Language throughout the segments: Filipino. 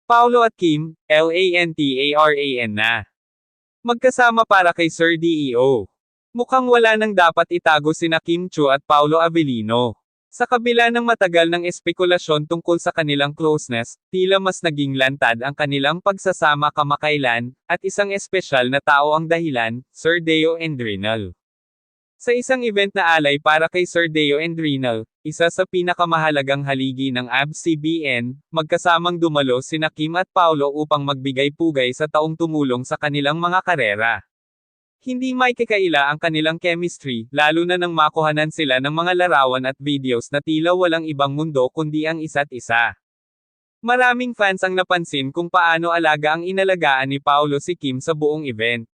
Paolo at Kim, LANTARAN na. Magkasama para kay Sir DEO. Mukhang wala nang dapat itago sina Kim Chiu at Paolo Avellino. Sa kabila ng matagal ng espekulasyon tungkol sa kanilang closeness, tila mas naging lantad ang kanilang pagsasama kamakailan, at isang espesyal na tao ang dahilan, Sir Deo and Rinal. Sa isang event na alay para kay Sir Deo and Rinal, isa sa pinakamahalagang haligi ng ABS-CBN, magkasamang dumalo sina Kim at Paolo upang magbigay pugay sa taong tumulong sa kanilang mga karera. Hindi maikakaila ang kanilang chemistry, lalo na nang makuhanan sila ng mga larawan at videos na tila walang ibang mundo kundi ang isa't isa. Maraming fans ang napansin kung paano alaga ang inalagaan ni Paolo si Kim sa buong event.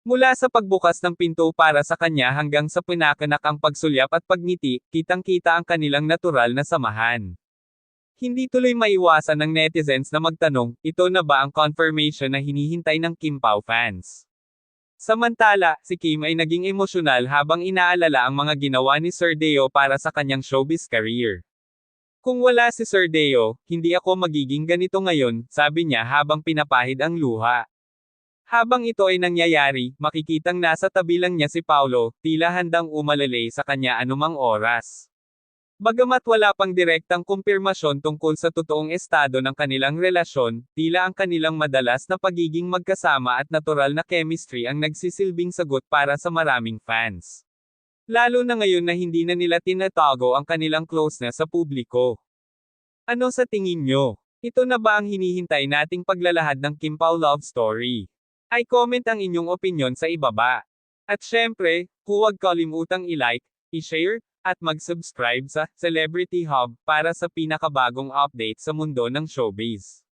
Mula sa pagbukas ng pinto para sa kanya hanggang sa pinakanakang pagsulyap at pagngiti, kitang-kita ang kanilang natural na samahan. Hindi tuloy maiwasan ng netizens na magtanong, ito na ba ang confirmation na hinihintay ng Kim Pao fans? Samantala, si Kim ay naging emosyonal habang inaalala ang mga ginawa ni Sir Deo para sa kanyang showbiz career. Kung wala si Sir Deo, hindi ako magiging ganito ngayon, sabi niya habang pinapahid ang luha. Habang ito ay nangyayari, makikitang nasa tabi lang niya si Paolo, tila handang umalalay sa kanya anumang oras. Bagamat wala pang direktang kumpirmasyon tungkol sa totoong estado ng kanilang relasyon, tila ang kanilang madalas na pagiging magkasama at natural na chemistry ang nagsisilbing sagot para sa maraming fans. Lalo na ngayon na hindi na nila tinatago ang kanilang closeness sa publiko. Ano sa tingin nyo? Ito na ba ang hinihintay nating paglalahad ng Kim Pao love story? Ay comment ang inyong opinyon sa ibaba. At syempre, huwag kalimutang i-like, i-share, at mag-subscribe sa Celebrity Hub para sa pinakabagong update sa mundo ng showbiz.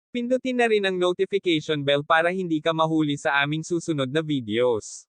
Pindutin na rin ang notification bell para hindi ka mahuli sa aming susunod na videos.